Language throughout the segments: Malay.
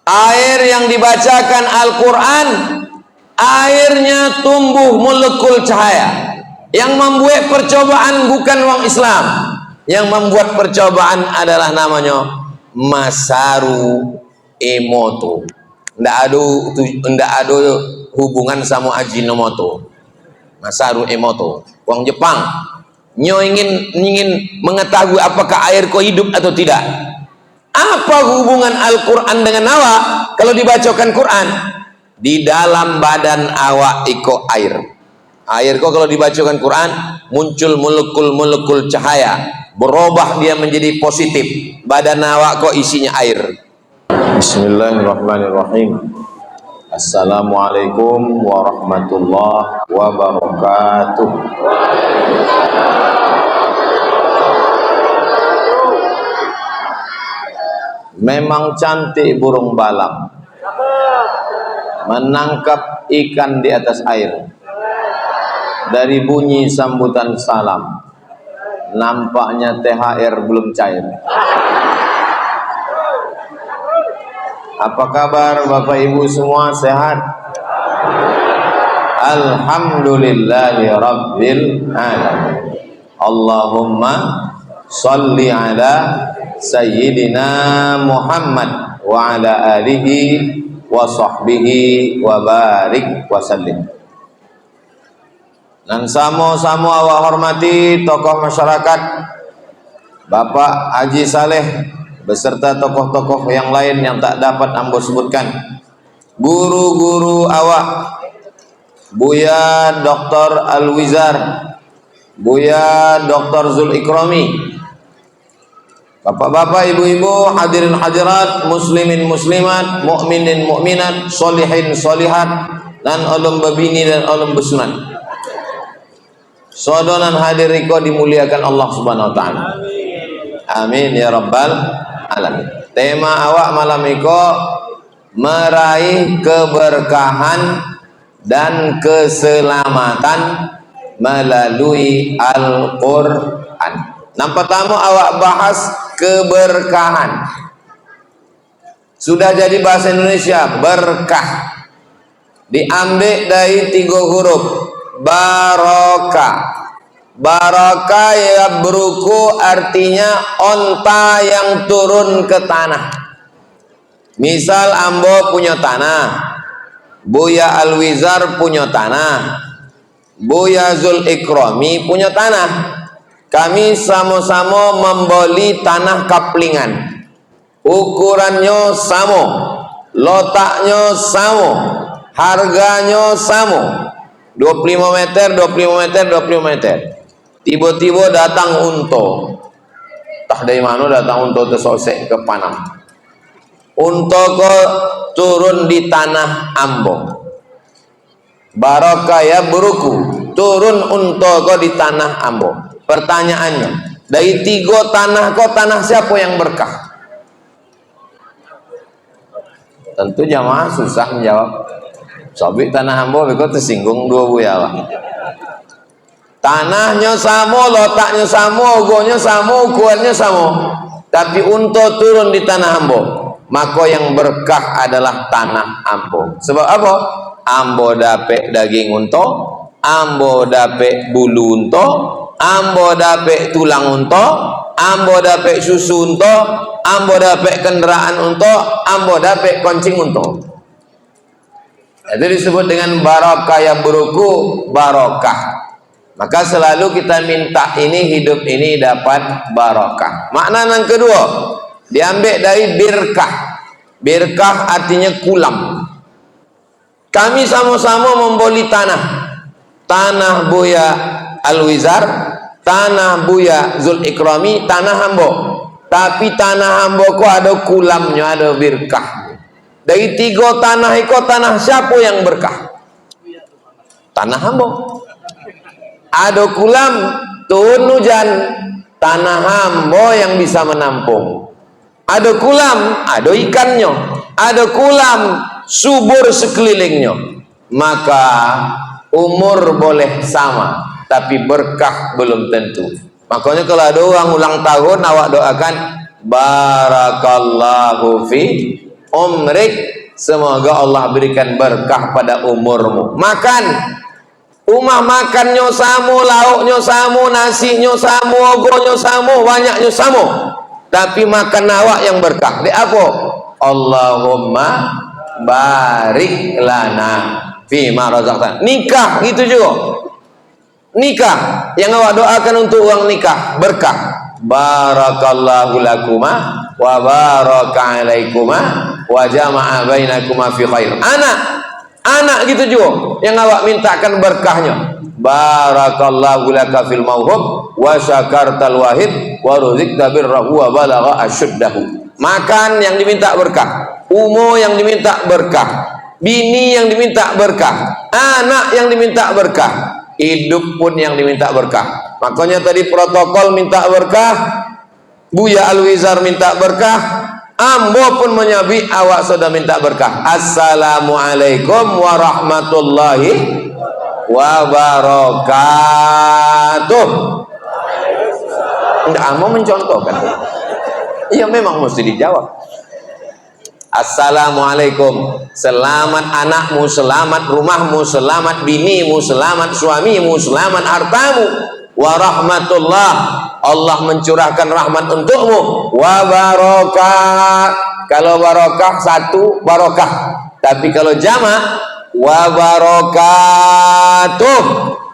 Air yang dibacakan Al-Quran, airnya tumbuh molekul cahaya. Yang membuat percobaan bukan orang Islam. Yang membuat percobaan adalah namanya Masaru Emoto. Ndak ada hubungan sama Ajinomoto. Masaru Emoto, orang Jepang. Nyo ingin mengetahui apakah air kau hidup atau tidak. Apa hubungan Al-Quran dengan awak? Kalau dibacakan Quran, di dalam badan awak iko air. Air kau kalau dibacakan Quran muncul molekul-molekul cahaya, berubah dia menjadi positif. Badan awak kau isinya air. Bismillahirrahmanirrahim. Assalamualaikum warahmatullahi wabarakatuh. Memang cantik burung balang menangkap ikan di atas air. Dari bunyi sambutan salam, nampaknya THR belum cair. Apa kabar Bapak Ibu semua, sehat? Alhamdulillahi Rabbil Alamin. Allahumma salli ala Sayyidina Muhammad wa ala alihi wa sahbihi wa barik wa sallim. Dan sama-sama awak hormati tokoh masyarakat Bapak Haji Saleh beserta tokoh-tokoh yang lain yang tak dapat ambo sebutkan. Guru-guru awak, Buya Dr. Al-Wizar, Buya Dr. Zul Ikrami, bapak-bapak, ibu-ibu, hadirin hadirat, muslimin muslimat, mukminin mukminat, solihin solihat, dan ulum babini dan ulum besunat. Sodonan hadir riko dimuliakan Allah Subhanahu wa taala. Amin ya rabbal alamin. Tema awak malam iko meraih keberkahan dan keselamatan melalui Al-Qur'an. Yang pertama awak bahas keberkahan. Sudah jadi bahasa Indonesia berkah. Diambil dari 3 huruf. Barokah. Barokah ya beruku artinya onta yang turun ke tanah. Misal ambo punya tanah, Buya Al-Wizar punya tanah, Buya Zul Ikrami punya tanah. Kami sama-sama membeli tanah kaplingan. Ukurannya sama, letaknya sama, harganya sama. 25 meter, 25 meter, 25 meter. Tiba-tiba datang unta. Tah dari mana datang unta tersosek ke Panam. Unta kau turun di tanah ambo. Barokah ya beruku. Turun unta kau di tanah ambo. Pertanyaannya, dari 3 tanah kau, tanah siapa yang berkah? Tentu jamaah susah menjawab. Sobik tanah ambo kau tersinggung 2 buya. Tanahnya sama, letaknya sama, ugonya sama, ukurannya sama. Tapi unta turun di tanah ambo, maka yang berkah adalah tanah ambo. Sebab apa? Ambo dapet daging unta, ambo dapet bulu unta, ambo dapet tulang unta, ambo dapet susu unta, ambo dapet kendaraan unta, ambo dapet koncing unta. Itu disebut dengan barokah yang beruku barokah. Maka selalu kita minta ini, hidup ini dapat barokah. Makna yang kedua diambil dari birkah. Birkah artinya kulam. Kami sama-sama membeli tanah. Tanah Buya Al-Wizar, tanah Buya Zul Ikrami, tanah hambo. Tapi tanah hambo kok ada kulamnya, ada birkah. Dari 3 tanah itu, tanah siapa yang berkah? Tanah hambo. Ada kulam, turun hujan, tanah hambo yang bisa menampung. Ada kulam, ada ikannya. Ada kulam, subur sekelilingnya. Maka umur boleh sama, tapi berkah belum tentu. Makanya kalau ada orang ulang tahun, awak doakan barakallahu fi umrik, semoga Allah berikan berkah pada umurmu. Makan, rumah makannya samu, lauknya samu, nasinya samu, ogonya samu, banyaknya samu, tapi makan awak yang berkah. Di apa? Allahumma barik lana fima razaqtana. Nikah gitu juga. Nikah yang awak doakan untuk uang nikah berkah. Barakallahu lakuma wa baraka alaikuma wa jama'a bainakuma fi khair. Anak gitu juga yang awak mintakan berkahnya. Barakallahu laka fil mauhub wa syakartal wahid wa ruzikta birrahu wa balagha asyuddahu. Makan yang diminta berkah, umur yang diminta berkah, bini yang diminta berkah, anak yang diminta berkah, hidup pun yang diminta berkah. Makanya tadi protokol minta berkah, Buya Alwizar minta berkah, ambo pun menyabi awak sudah minta berkah. Assalamualaikum warahmatullahi wabarakatuh. Enggak, ambo mencontohkan. Iya, memang mesti dijawab. Assalamualaikum, selamat anakmu, selamat rumahmu, selamat binimu, selamat suamimu, selamat hartamu. Warahmatullah, Allah mencurahkan rahmat untukmu. Wa barokah, kalau barokah satu barokah, tapi kalau jamak wa barokatuh,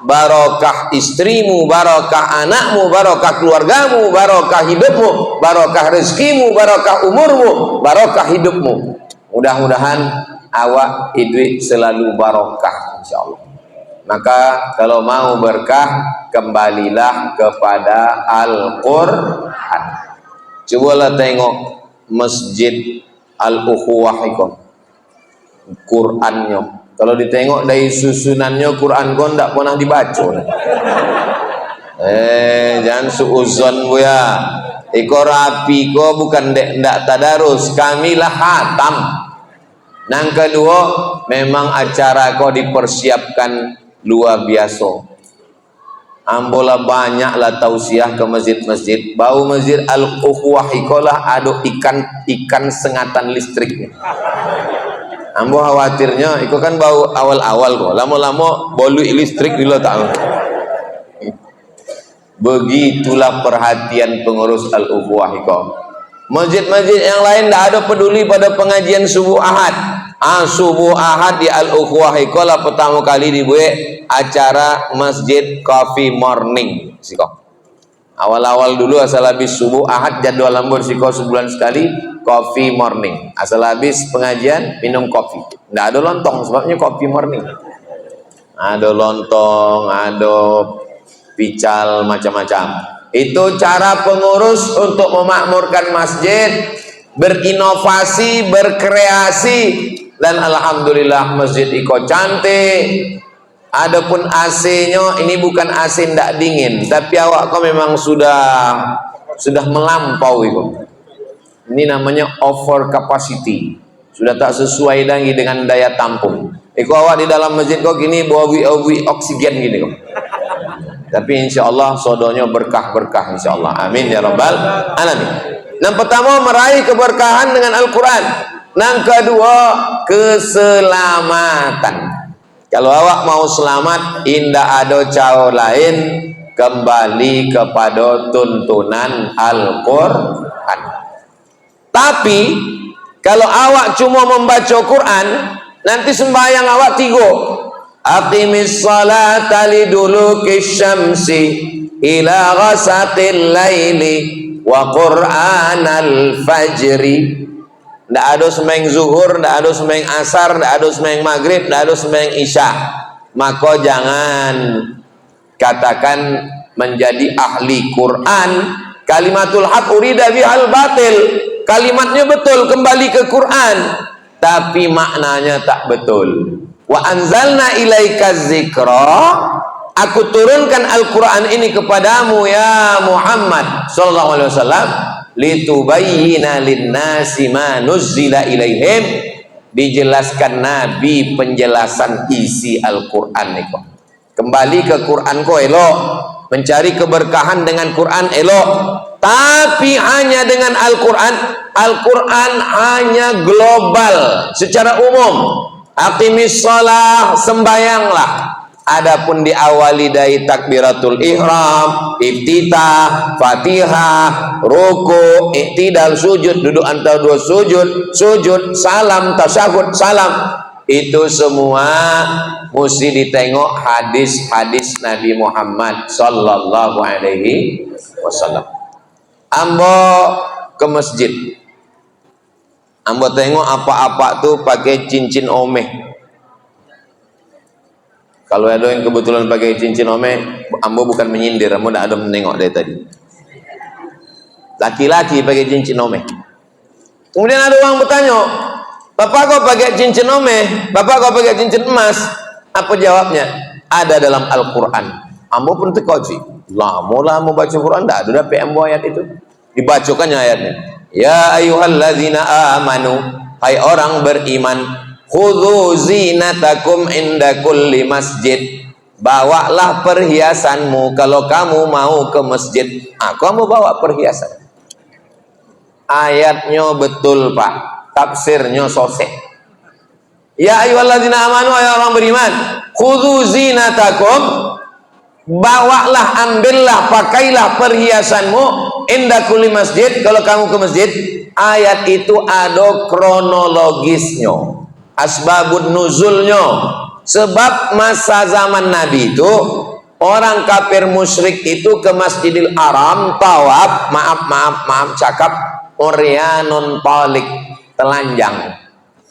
barokah istrimu, barokah anakmu, barokah keluargamu, barokah hidupmu, barokah rezekimu, barokah umurmu, barokah hidupmu. Mudah-mudahan awak hidup selalu barokah, insyaallah. Maka kalau mau berkah, kembalilah kepada Al-Quran. Cobalah tengok Masjid Al-Ukhuwah itu, Qurannya. Kalau ditengok dari susunannya, Quran kau tidak pernah dibaca. Jangan suuzon bu ya. Iko rapi ko bukan ndak tadarus, kamilah hatam. Yang kedua, memang acara kau dipersiapkan luar biasa. Ambola banyaklah tausiah ke masjid-masjid. Bau Masjid Al-Ukhuwah ikolah ada ikan sengatan listrik. Ambo khawatirnya, itu kan bau awal-awal kok. Lama-lama bolu listrik dulu tahu. Begitulah perhatian pengurus Al-Ukhuwah itu. Masjid-masjid yang lain tidak ada peduli pada pengajian subuh ahad. Subuh ahad di Al-Ukhuwah itu lah pertama kali dibuat acara masjid coffee morning. Siko. Awal-awal dulu asal habis subuh ahad jadwal lambur siko sebulan sekali. Coffee morning, asal habis pengajian minum kopi. Nggak ada lontong, sebabnya coffee morning. Ada lontong, ada pical, macam-macam. Itu cara pengurus untuk memakmurkan masjid, berinovasi, berkreasi, dan alhamdulillah masjid iko cantik. Adapun AC-nya ini bukan AC ndak dingin, tapi awak kok memang sudah melampau itu. Ini namanya over capacity, sudah tak sesuai lagi dengan daya tampung. Iko awak di dalam masjid kok gini bawa oksigen gini kok. Tapi insya Allah sodonya berkah insya Allah. Amin ya rabbal alamin. Yang pertama meraih keberkahan dengan Al-Quran. Yang kedua keselamatan. Kalau awak mau selamat, indah ada cara lain, kembali kepada tuntunan Al-Quran. Tapi kalau awak cuma membaca Quran, nanti sembahyang awak tiga. Aqimis salata lidulukis syamsi ila ghasatil laili wa qur'anal fajri. Tidak ada sembahyang zuhur, tidak ada sembahyang asar, tidak ada sembahyang maghrib, tidak ada sembahyang isya. Maka jangan katakan menjadi ahli Quran. Kalimatul haq urida bihal batil. Kalimatnya betul, kembali ke Quran, tapi maknanya tak betul. Wa anzalna ilaika dzikra, aku turunkan Al-Quran ini kepadamu ya Muhammad sallallahu alaihi wasallam, litubayyina linnasi ma nuzzila ilaihim, dijelaskan Nabi penjelasan isi Al-Quran itu. Kembali ke Quran ko elok, mencari keberkahan dengan Quran elok, tapi hanya dengan Al-Quran. Al-Quran hanya global secara umum. Aqimis shalah, sembayanglah. Adapun diawali dari takbiratul ihram, iftitah, fatihah, ruku, iktidal, sujud, duduk antara dua sujud, sujud, salam, tasyahud, salam, itu semua mesti ditengok hadis-hadis Nabi Muhammad sallallahu alaihi wasallam. Ambo ke masjid, ambo tengok apa-apa tuh pakai cincin omeh. Kalau ada yang kebetulan pakai cincin omeh, ambo bukan menyindir, ambo dah ada menengok dari tadi. Laki-laki pakai cincin omeh. Kemudian ada orang bertanya, Bapak kau pakai cincin omeh, Bapak kau pakai cincin emas. Apa jawabnya? Ada dalam Al-Quran. Ambo pun terkaji. Lama-lama baca Quran, tak ada dapat ambo ayat itu. Dibacakannya ayatnya. Ya ayyuhalladzina amanu, hai orang beriman, khudhu zinatakum inda kulli masjid. Bawalah perhiasanmu kalau kamu mau ke masjid. Kamu bawa perhiasan. Ayatnya betul, Pak. Tafsirnya sosek. Ya ayyuhalladzina amanu, hai orang beriman, khudhu zinatakum, bawalah, ambillah, pakailah perhiasanmu inda kulli masjid, kalau kamu ke masjid. Ayat itu ada kronologisnya, asbabun nuzulnya. Sebab masa zaman Nabi itu orang kafir musyrik itu ke Masjidil Haram tawaf, maaf cakap oryanon palik, telanjang.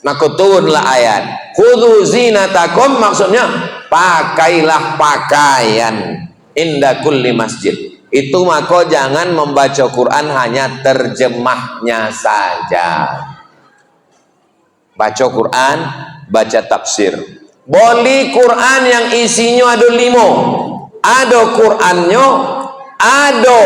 Maka turunlah ayat khudhu zinatakum, maksudnya pakailah pakaian inda kulli masjid. Itu maka jangan membaca Quran hanya terjemahnya saja. Baca Quran, baca tafsir. Boleh Quran yang isinya ada 5. Ada Qurannya, ada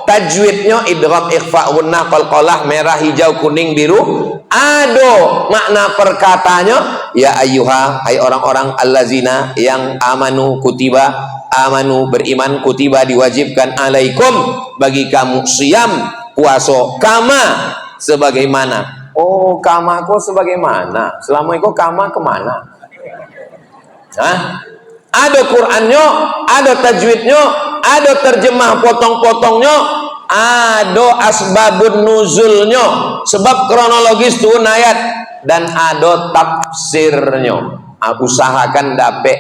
tajwidnya, idgham, ikhfa, gunnah, qalqalah, merah, hijau, kuning, biru. Ada makna perkatanya, ya ayyuha, hai orang-orang allazina yang amanu, kutiba, amanu beriman, kutiba diwajibkan, alaikum bagi kamu, siyam puasa, kama sebagaimana. Oh, kama kok sebagaimana? Selama itu kama kemana? Hah? Ada Qurannya, ada tajwidnya, ada terjemah potong-potongnya, ada asbabun nuzulnya, sebab kronologis turun ayat, dan ada tafsirnya. Usahakan dapat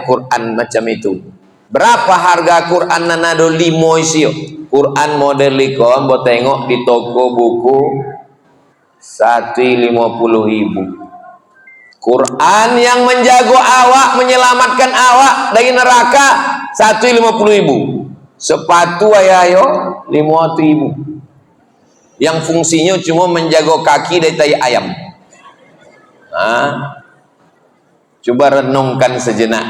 Quran macam itu. Berapa harga Quran nanado 5 isio? Quran model liko ambo tengok di toko buku 150.000. Quran yang menjago awak, menyelamatkan awak dari neraka 150.000. Sepatu ayo 50.000. Yang fungsinya cuma menjaga kaki dari tai ayam. Coba renungkan sejenak.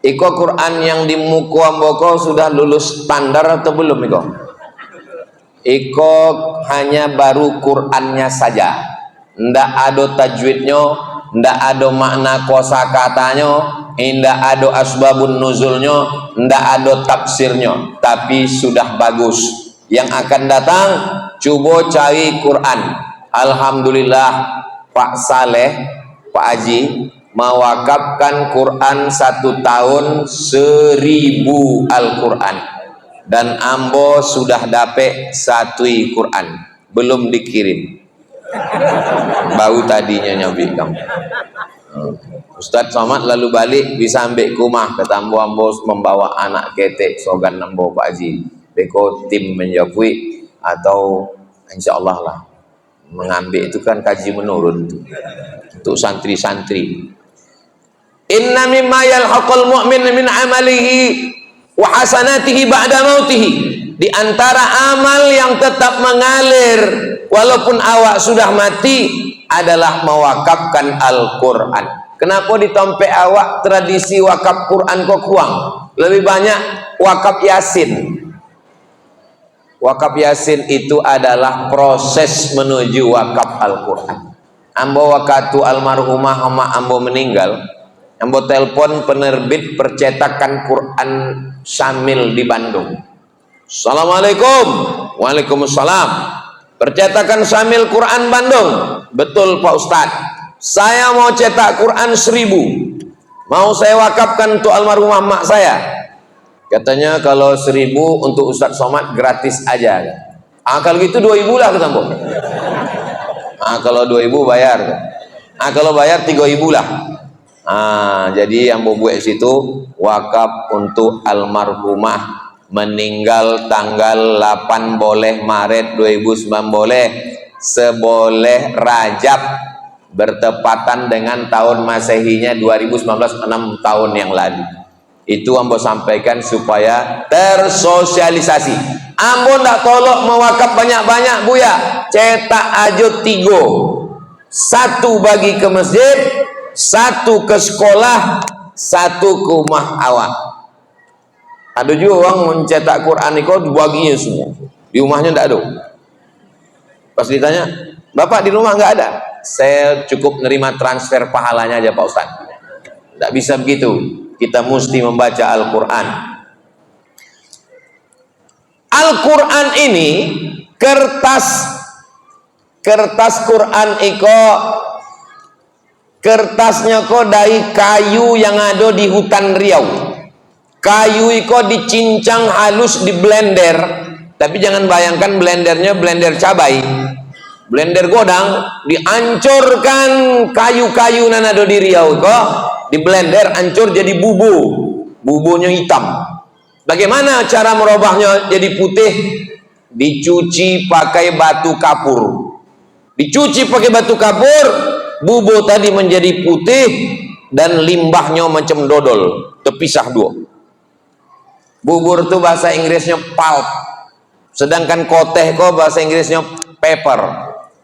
Iko Quran yang di muku amboko sudah lulus standar atau belum iko? Iko hanya baru Qurannya saja. Ndak ada tajwidnya, ndak ada makna kosakatanya, ndak ada asbabun nuzulnya, ndak ada tafsirnya, tapi sudah bagus. Yang akan datang, coba cari Quran. Alhamdulillah Pak Saleh, Pak Haji mewakafkan Quran 1 tahun 1000 Al-Quran, dan ambo sudah dapat 1 Quran belum dikirim. Bau tadinya nyobi kamu. Ustadz Somad lalu balik bisa ambil kumah, kata ambo membawa anak ketek sogan ambo Pak Haji. Beko tim menjawab atau insya Allah lah mengambil itu kan kaji menurun tuh, untuk santri-santri. Inna mimma yalhaqul mu'min min amalihi wa hasanatihi ba'da mautihi. Di antara amal yang tetap mengalir walaupun awak sudah mati adalah mewakafkan Al-Quran. Kenapa ditompe awak tradisi wakaf Quran kok kurang? Lebih banyak wakaf Yasin. Wakaf Yasin itu adalah proses menuju wakaf Al-Quran. Ambo wakatu almarhumah ama ambo meninggal, Ambo telepon penerbit percetakan Quran Syamil di Bandung. Assalamualaikum. Waalaikumsalam. Percetakan Syamil Quran Bandung. Betul Pak Ustadz, saya mau cetak Quran 1000, mau saya wakafkan untuk almarhumah mak saya. Katanya kalau 1000 untuk Ustadz Somad gratis aja. Kalau gitu 2000 lah kata Ambo. Kalau 2000 bayar. Kalau bayar 3000 lah. Jadi Ambo buat situ wakaf untuk almarhumah meninggal tanggal 8 boleh Maret 2009 boleh, seboleh Rajab bertepatan dengan tahun Masehinya 2019, 6 tahun yang lalu. Itu Ambo sampaikan supaya tersosialisasi. Ambo ndak tolok mewakaf banyak-banyak Buya, cetak aja 3, 1 bagi ke masjid, 1 ke sekolah, 1 ke rumah awak. Ada juga orang mencetak Quran itu dibaginya semua, di rumahnya ndak ada. Pas ditanya, Bapak di rumah nggak ada? Saya cukup nerima transfer pahalanya aja Pak Ustadz. Nggak bisa begitu, kita mesti membaca Al-Quran. Al-Quran ini kertas Quran iko, kertasnya kok dari kayu yang ada di hutan Riau. Kayu iko dicincang halus di blender, tapi jangan bayangkan blendernya blender cabai, blender godang. Dihancurkan kayu-kayu yang ada di Riau kok, di blender hancur jadi bubunya hitam. Bagaimana cara merubahnya jadi putih? Dicuci pakai batu kapur. Dicuci pakai batu kapur, bubur tadi menjadi putih dan limbahnya macam dodol, terpisah 2. Bubur itu bahasa Inggrisnya pulp, sedangkan koteh kok bahasa Inggrisnya paper.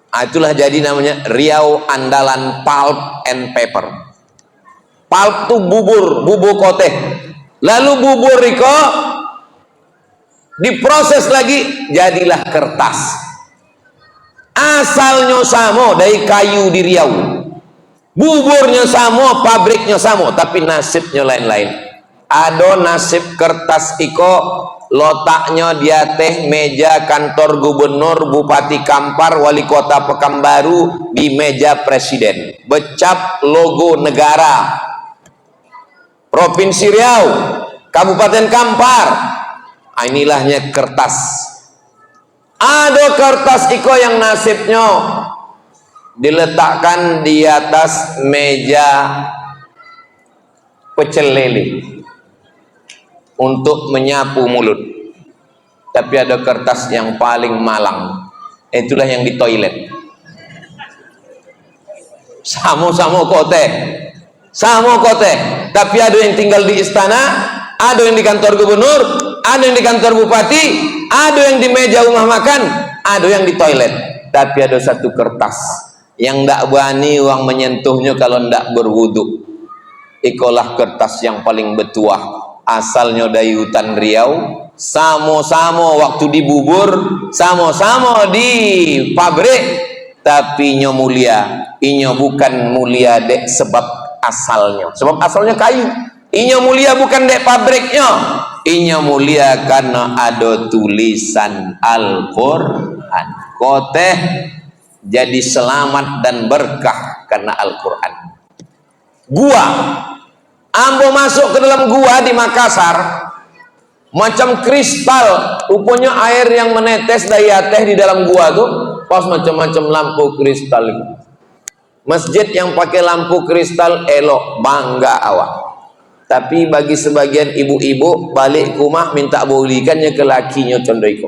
Itulah jadi namanya Riau Andalan Pulp and Paper. Pulp itu bubur koteh. Lalu bubur itu diproses lagi, jadilah kertas. Asalnya sama dari kayu di Riau, buburnya sama, pabriknya sama, tapi nasibnya lain-lain. Ada nasib kertas iko lotaknya dia teh meja kantor gubernur, bupati Kampar, wali kota Pekanbaru, di meja presiden, becap logo negara Provinsi Riau, Kabupaten Kampar. Inilahnya kertas. Ada kertas iko yang nasibnya diletakkan di atas meja pecel lele untuk menyapu mulut. Tapi ada kertas yang paling malang, itulah yang di toilet. Sama-sama kote, tapi ada yang tinggal di istana, ada yang di kantor gubernur, ada yang di kantor bupati, ada yang di meja rumah makan, ada yang di toilet. Tapi ada satu kertas yang ndak berani uang menyentuhnya kalau ndak berwudu. Ikolah kertas yang paling betuah, asalnya dari hutan Riau, sama-sama waktu di bubur, sama-sama di pabrik, tapi inyo mulia, inyo bukan mulia dek sebab asalnya kayu. Inyo mulia bukan dek pabriknya, inyo mulia karena ada tulisan Al-Quran. Koteh jadi selamat dan berkah karena Al-Quran. Gua Ambo masuk ke dalam gua di Makassar, macam kristal, rupanya air yang menetes dari teh di dalam gua tuh pas macam-macam lampu kristal. Masjid yang pakai lampu kristal elok, bangga awak. Tapi bagi sebagian ibu-ibu balik ke rumah minta bolikannya ke lakinya condoiko.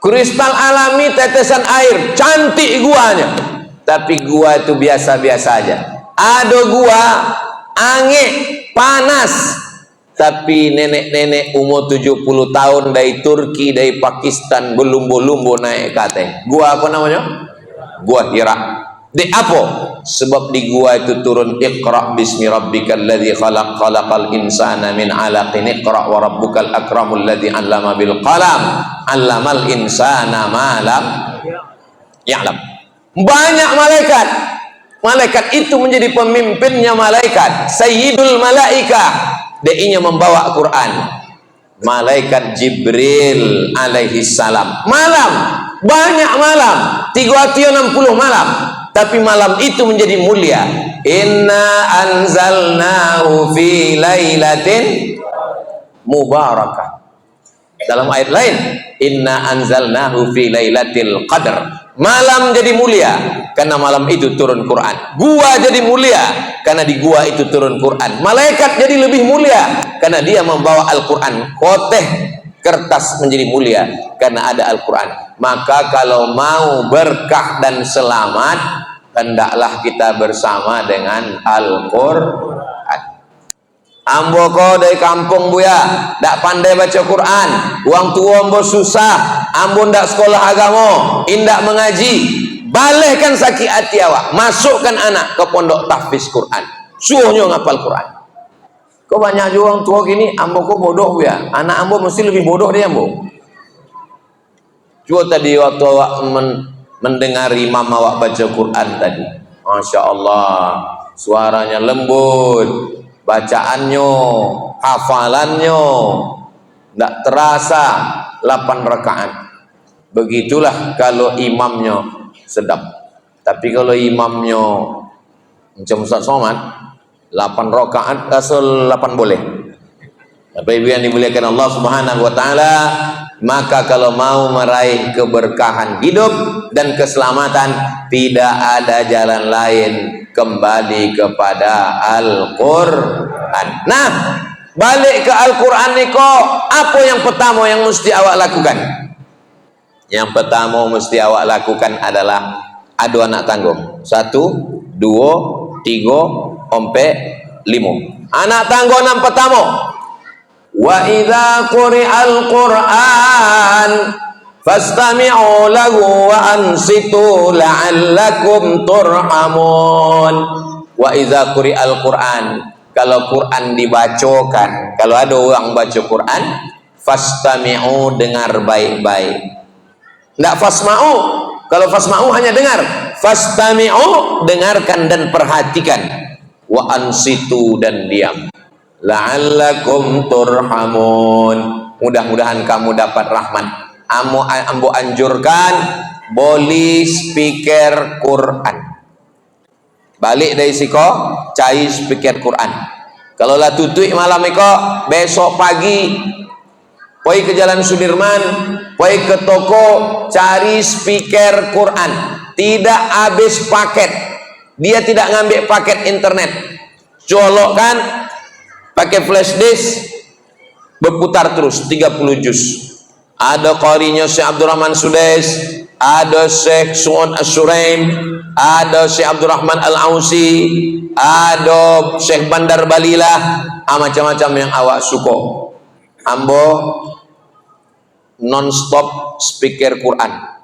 Kristal alami, tetesan air, cantik guanya. Tapi gua itu biasa-biasa aja. Ada gua angin panas, tapi nenek-nenek umur 70 tahun dari Turki, dari Pakistan berlumbu-lumbu naik kate. Gua apa namanya? Gua Hira. Di apa? Sebab di gua itu turun Iqra bismi rabbikal ladzi khalaq, khalaqal insana min 'alaqin, iqra wa rabbukal akramul ladzi 'allama bil qalam, 'allamal insana ma lam ya'lam. Banyak malaikat. Malaikat itu menjadi pemimpinnya malaikat. Sayyidul malaika. Dia membawa Quran. Malaikat Jibril alaihi salam. Malam. Banyak malam. 360 malam. Tapi malam itu menjadi mulia. Inna anzalnahu fi lailatin mubarakah. Dalam ayat lain, inna anzalnahu fi lailatul qadar. Malam jadi mulia karena malam itu turun Quran. Gua jadi mulia karena di gua itu turun Quran. Malaikat jadi lebih mulia karena dia membawa Al-Quran. Khoteh kertas menjadi mulia karena ada Al-Quran. Maka kalau mau berkah dan selamat, hendaklah kita bersama dengan Al-Quran. Ambo ko dari kampung buya, dak pandai baca Quran, uang tua ambo susah, ambo ndak sekolah agama, indak mengaji, balehkan sakit hati awak, masukkan anak ke pondok tahfiz Quran, suruhnya ngapal Quran. Kau banyak juga orang tua gini, ambo ko bodoh buya, anak ambo mesti lebih bodoh dari ambo. Coba tadi waktu awak mendengar imam awak baca Quran tadi, Masya Allah, suaranya lembut, bacaannya, hafalannya tidak terasa 8 rakaat. Begitulah kalau imamnya sedap. Tapi kalau imamnya macam Ustaz Somad 8 rakaat asal 8 boleh. Bapak Ibu yang dimuliakan Allah Subhanahu wa taala, maka kalau mau meraih keberkahan hidup dan keselamatan, tidak ada jalan lain kembali kepada Al-Quran. Nah, balik ke Al-Quran ni kok, apa yang pertama yang mesti awak lakukan? Yang pertama mesti awak lakukan adalah adu anak tanggung. 1, 2, 3, 4, 5. Anak tanggung yang pertama. Wa idza quri'al Qur'an fastami'u lahu wa ansitu la'allakum turhamun. Wa idza quri'al Qur'an, kalau Quran dibacakan, kalau ada orang baca Quran, fastami'u, dengar baik-baik. Enggak fasma'u. Kalau fasma'u hanya dengar, fastami'u, dengarkan dan perhatikan. Wa ansitu, dan diam. La'allakum turhamun, mudah-mudahan kamu dapat rahmat. Ambo anjurkan beli speaker Quran. Balik dari siko cari speaker Quran. Kalau lah tutui malam iko, besok pagi poi ke Jalan Sudirman, poi ke toko, cari speaker Quran. Tidak habis paket. Dia tidak ngambil paket internet. Colokkan pakai flash disk, berputar terus 30 juz. Ada qarinya Syekh Abdurrahman Sudais, ada Syekh Su'ud As-Suraim, ada Syekh Abdurrahman Al-Ausi, ada Syekh Bandar Balilah, macam-macam yang awak suka. Ambo non-stop speaker Quran.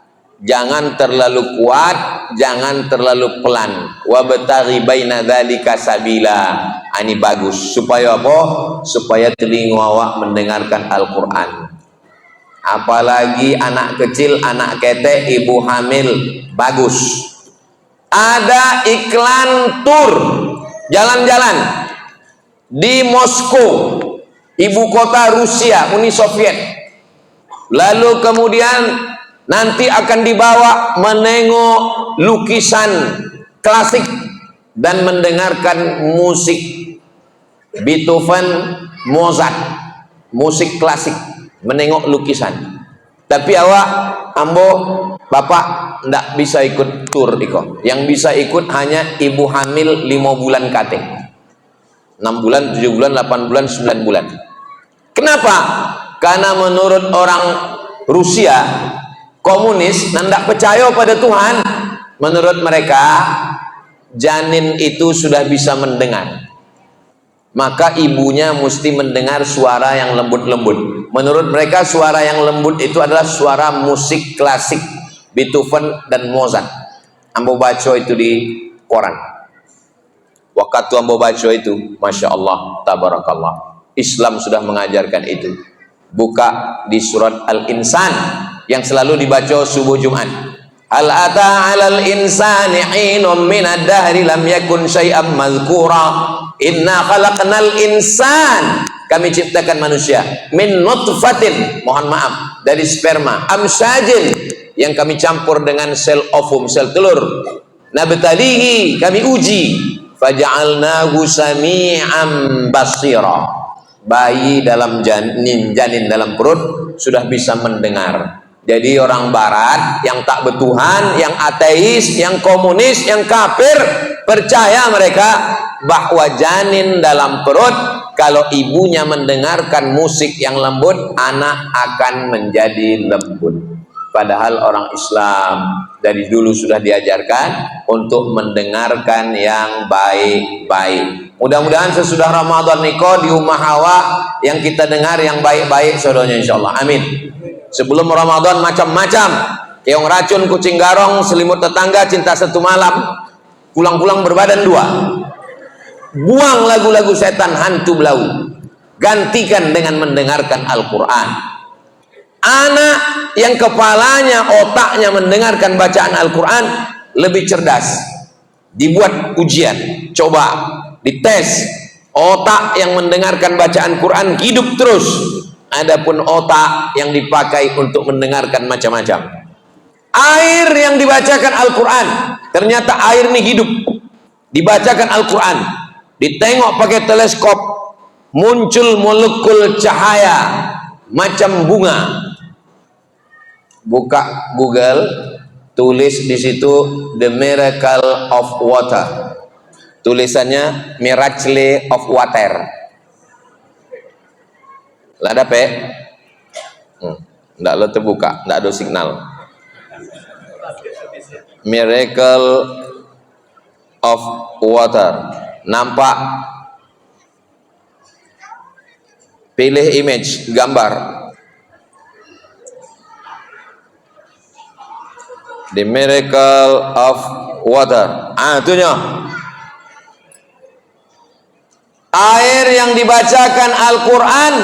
Jangan terlalu kuat, jangan terlalu pelan. Wa bataghi baina dzalika sabila. Ini bagus. Supaya apa? Supaya telinga awak mendengarkan Al-Quran. Apalagi anak kecil, anak ketek, ibu hamil, bagus. Ada iklan tur jalan-jalan di Moskow, ibu kota Rusia, Uni Soviet. Lalu kemudian nanti akan dibawa menengok lukisan klasik dan mendengarkan musik Beethoven, Mozart, musik klasik, menengok lukisan. Tapi awak, ambo, bapak ndak bisa ikut tur iko. Yang bisa ikut hanya ibu hamil 5 bulan kate, 6 bulan, 7 bulan, 8 bulan, 9 bulan. Kenapa? Karena menurut orang Rusia komunis, ndak percaya pada Tuhan, menurut mereka janin itu sudah bisa mendengar, maka ibunya mesti mendengar suara yang lembut-lembut. Menurut mereka suara yang lembut itu adalah suara musik klasik Beethoven dan Mozart. Ambo baca itu di koran. Waktu ambo baca itu, Masya Allah, tabarakallah, Islam sudah mengajarkan itu. Buka di surat Al-Insan yang selalu dibaca subuh Jumat. Hal ata 'alal insani 'inun minad dahri lam yakun syai'an madhkura. Inna khalaqnal insan, kami ciptakan manusia, min nutfatin, mohon maaf, dari sperma, amsyajin, yang kami campur dengan sel ovum, sel telur, nabtalihi, kami uji, faja'alnahu sami'an basira, bayi dalam janin dalam perut sudah bisa mendengar. Jadi orang barat yang tak bertuhan, yang ateis, yang komunis, yang kafir, percaya mereka bahwa janin dalam perut, kalau ibunya mendengarkan musik yang lembut, anak akan menjadi lembut. Padahal orang Islam dari dulu sudah diajarkan untuk mendengarkan yang baik-baik. Mudah-mudahan sesudah Ramadan niko di Ummah Hawa yang kita dengar yang baik-baik saudaranya, insyaallah. Amin. Sebelum Ramadan macam-macam, keong racun, kucing garong, selimut tetangga, cinta satu malam, pulang-pulang berbadan dua. Buang lagu-lagu setan, hantu belau, gantikan dengan mendengarkan Al-Quran. Anak yang kepalanya, otaknya mendengarkan bacaan Al-Quran lebih cerdas. Dibuat ujian, coba dites. Otak yang mendengarkan bacaan Quran hidup terus. Adapun otak yang dipakai untuk mendengarkan macam-macam. Air yang dibacakan Al-Quran, ternyata air ini hidup. Dibacakan Al-Quran, ditengok pakai teleskop, muncul molekul cahaya macam bunga. Buka Google, tulis di situ The Miracle of Water. Tulisannya Miracle of Water. Lah ada pe? Nggak lo terbuka, nggak ada signal. Miracle of Water. Nampak? Pilih image, gambar. The Miracle of Water. Itunya. Air yang dibacakan Al-Quran,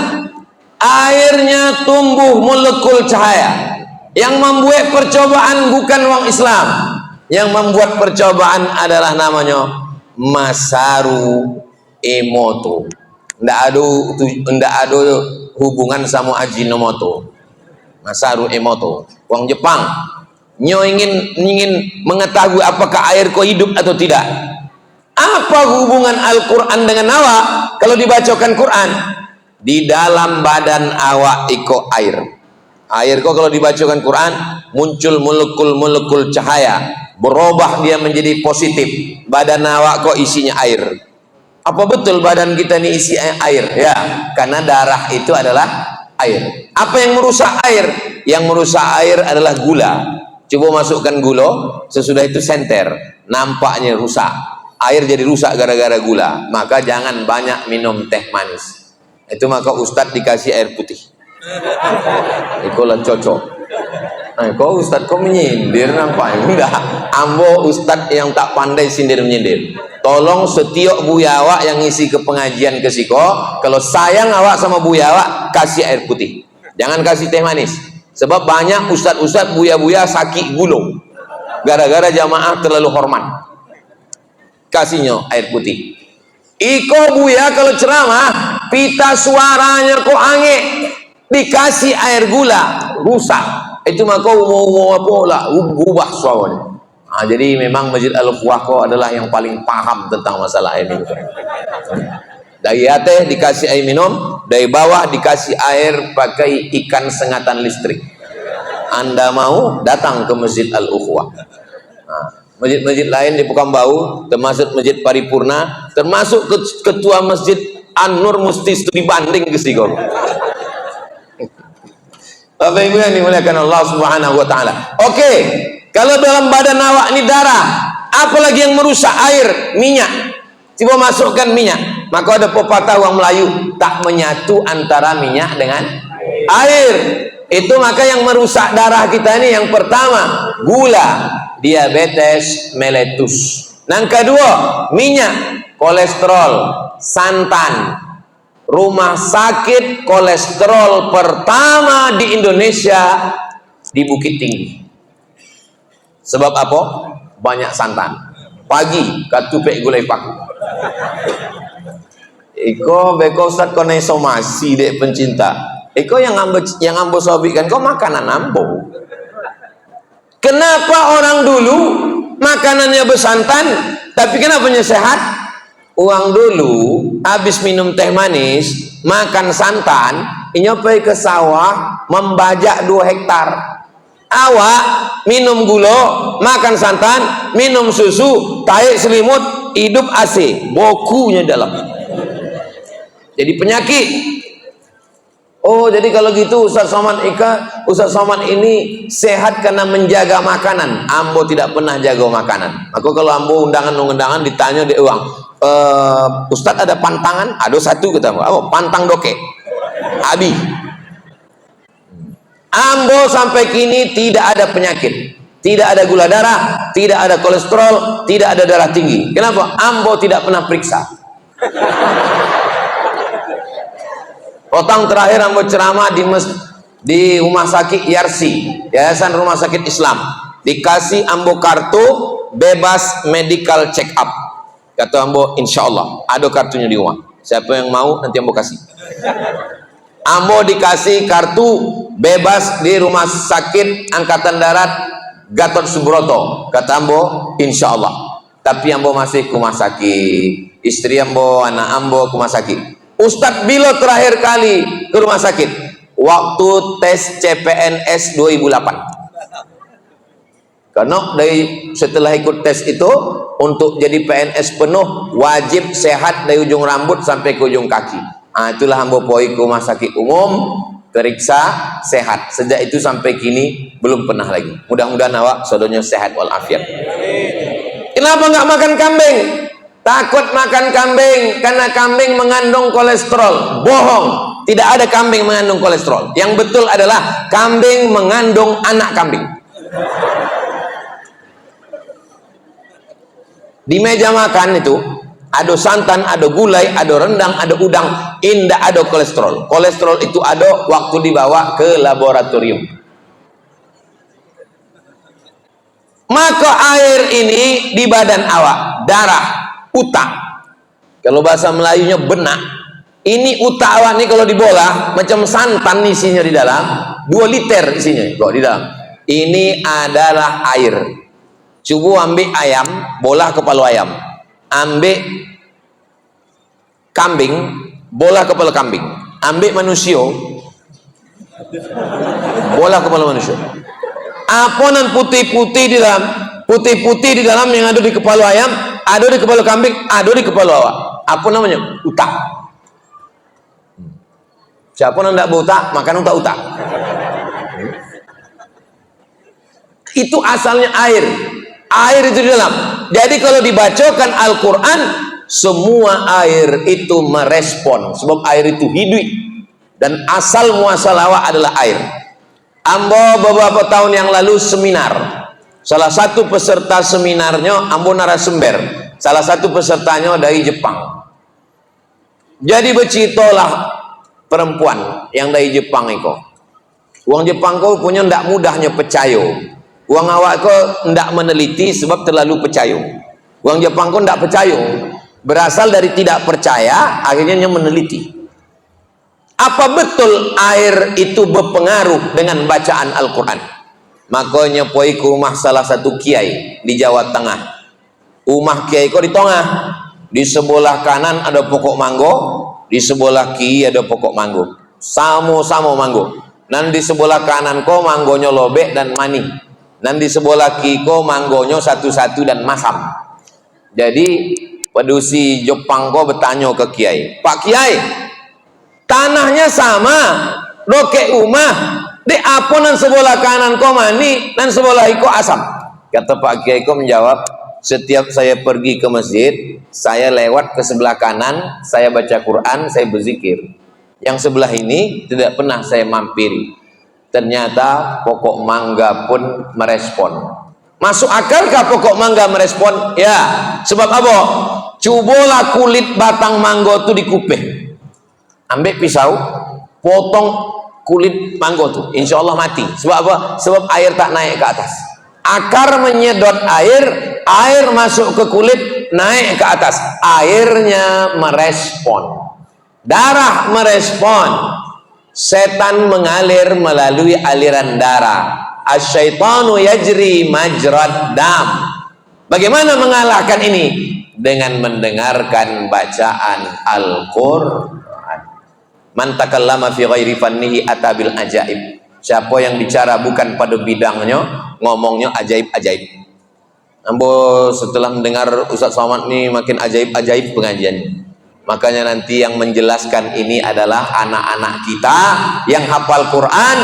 airnya tumbuh molekul cahaya. Yang membuat percobaan bukan orang Islam. Yang membuat percobaan adalah namanya Masaru Emoto. Ndak ada hubungan sama Ajinomoto. Masaru Emoto, orang Jepang. Nyo ingin mengetahui apakah air kau hidup atau tidak. Apa hubungan Al-Quran dengan awak? Kalau dibacakan Quran, di dalam badan awak iko air. Air kau kalau dibacakan Quran, muncul molekul-molekul cahaya, berubah dia menjadi positif. Badan awak kok isinya air. Apa betul badan kita ini isi air? Ya, karena darah itu adalah air. Apa yang merusak air? Yang merusak air adalah gula. Coba masukkan gula, sesudah itu senter, nampaknya rusak. Air jadi rusak gara-gara gula. Maka jangan banyak minum teh manis. Itu maka Ustadz dikasih air putih. Ikolah cocok. Nah, kau Ustadz kau menyindir nampaknya. Enggak. Ambo Ustadz yang tak pandai sindir menyindir. Tolong setiap buya awak yang ngisi ke pengajian ke siko, kalau sayang awak sama buya awak, kasih air putih. Jangan kasih teh manis. Sebab banyak ustadz-ustadz buya-buya sakit gulung gara-gara jamaah terlalu hormat. Kasihnya air putih. Iko buya kalau ceramah pita suaranya kok ange, dikasih air gula rusak. Itu maka mau apa lah ubah suaranya. Nah, jadi memang Masjid Al-Ukhwah adalah yang paling paham tentang masalah air minum. Dari atas dikasih air minum, dari bawah dikasih air pakai ikan sengatan listrik. Anda mau datang ke Masjid Al-Ukhwah. Nah, masjid-masjid lain di Pekanbaru, termasuk Masjid Paripurna, termasuk ketua Masjid An-Nur Musti studi banding ke situ. Bapak Ibu yang dimuliakan Allah Subhanahu wa taala. Oke, kalau dalam badan awak ini darah, apalagi yang merusak air, minyak. Coba masukkan minyak. Maka ada pepatah orang Melayu, tak menyatu antara minyak dengan air. Itu maka yang merusak darah kita ini yang pertama, gula, diabetes meletus. Yang kedua, minyak, kolesterol, santan. Rumah sakit kolesterol pertama di Indonesia di Bukit Tinggi. Sebab apa? Banyak santan. Pagi katupek gulai paku. Iko beko Ustaz kau naik somasi dek pencinta. Iko yang ambo sobikan kau makanan ambo. Kenapa orang dulu makanannya bersantan, tapi kenapa sehat? Uang dulu habis minum teh manis, makan santan, inyopai ke sawah membajak 2 hektar. Awak minum gula, makan santan, minum susu, tarik selimut, hidup AC, bokunya dalam. Jadi penyakit. Oh, jadi kalau gitu Ustaz Somad ini sehat karena menjaga makanan. Ambo tidak pernah jaga makanan. Aku kalau ambo undangan ditanya di uang, Ustaz ada pantangan? Ada satu kata ambo. Oh, pantang doke. Abi. Ambo sampai kini tidak ada penyakit, tidak ada gula darah, tidak ada kolesterol, tidak ada darah tinggi. Kenapa? Ambo tidak pernah periksa. Otang terakhir ambo ceramah di rumah sakit Yarsi, Yayasan Rumah Sakit Islam. Dikasih ambo kartu bebas medical check up. Kata ambo, insya Allah ada kartunya di rumah. Siapa yang mau nanti ambo kasih. Ambo dikasih kartu bebas di Rumah Sakit Angkatan Darat Gatot Subroto. Kata ambo, insya Allah. Tapi ambo masih ke rumah sakit. Istri ambo, anak ambo ke rumah sakit. Ustadz bila terakhir kali ke rumah sakit? Waktu tes CPNS 2008. Karena setelah ikut tes itu, untuk jadi PNS penuh wajib sehat dari ujung rambut sampai ke ujung kaki. Itulah ambo poi ke rumah sakit umum, periksa sehat. Sejak itu sampai kini belum pernah lagi. Mudah-mudahan awak saudaranya sehat walafiat. Kenapa nggak makan kambing? Takut makan kambing karena kambing mengandung kolesterol. Bohong, tidak ada kambing mengandung kolesterol. Yang betul adalah kambing mengandung anak kambing. Di meja makan itu ada santan, ada gulai, ada rendang, ada udang. Indah ada kolesterol. Kolesterol itu ada waktu dibawa ke laboratorium. Maka air ini di badan awak, darah, utak, kalau bahasa Melayunya benak. Ini utak awak nih kalau dibola macam santan isinya di dalam, 2 liter isinya kok di dalam. Ini adalah air. Coba ambil ayam, bola kepala ayam. Ambil kambing, bola kepala kambing. Ambil manusia, bola kepala manusia. Aponan putih-putih di dalam, putih-putih di dalam yang ada di kepala ayam, ada di kepala kambing, ada di kepala awak. Apa namanya? Utak. Siapa yang tidak berutak, makan utak-utak. Itu asalnya air. Air itu di dalam. Jadi kalau dibacakan Al-Quran, semua air itu merespon. Sebab air itu hidup. Dan asal muasal awak adalah air. Ambo beberapa tahun yang lalu seminar. Salah satu peserta seminarnya ambo narasumber. Salah satu pesertanya dari Jepang. Jadi berceritalah perempuan yang dari Jepang itu. Uang Jepang kau punya ndak mudahnya percaya. Uang awak kau ndak meneliti sebab terlalu percaya. Uang Jepang kau ndak percaya. Berasal dari tidak percaya, akhirnya meneliti. Apa betul air itu berpengaruh dengan bacaan Al-Quran? Makanya poi ke rumah salah satu kiai di Jawa Tengah. Rumah kiai kok di tengah. Di sebelah kanan ada pokok manggo, di sebelah kiri ada pokok manggo. Sama-sama manggo. Dan di sebelah kanan kok manggonya lobek dan manis. Dan di sebelah kiri kok manggonya satu-satu dan masam. Jadi pedusi Jepang kok bertanya ke kiai, Pak Kiai, tanahnya sama, roke rumah, di aponan sebelah kanan kau mani dan sebelah iko asam. Kata Pak Kiai kau menjawab, setiap saya pergi ke masjid, saya lewat ke sebelah kanan, saya baca Quran, saya berzikir. Yang sebelah ini tidak pernah saya mampiri. Ternyata pokok mangga pun merespon. Masuk akalkah pokok mangga merespon? Ya, sebab apa? Cobalah kulit batang mangga itu dikupih. Ambil pisau, potong kulit mangga tuh, insya Allah mati. Sebab apa? Sebab air tak naik ke atas. Akar menyedot air, air masuk ke kulit, naik ke atas. Airnya merespon, darah merespon. Setan mengalir melalui aliran darah. Asyaitanu yajri majrad dam. Bagaimana mengalahkan ini? Dengan mendengarkan bacaan Al-Quran. Man takallama fi ghairi fannihi atabil ajaib. Siapa yang bicara bukan pada bidangnya, ngomongnya ajaib-ajaib. Ambo setelah mendengar Ustaz Somad ini makin ajaib-ajaib pengajian. Makanya nanti yang menjelaskan ini adalah anak-anak kita yang hafal Quran,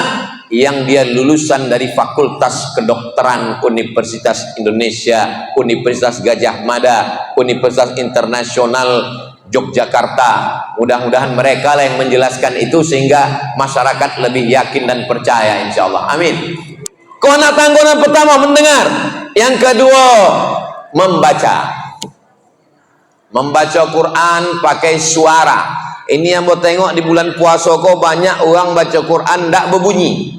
yang dia lulusan dari Fakultas Kedokteran Universitas Indonesia, Universitas Gajah Mada, Universitas Internasional Yogyakarta. Mudah-mudahan mereka lah yang menjelaskan itu sehingga masyarakat lebih yakin dan percaya, insya Allah. Amin. Kona tanggona pertama mendengar, yang kedua membaca. Membaca Quran pakai suara. Ini yang mau tengok di bulan puasa kok banyak orang baca Quran tak berbunyi.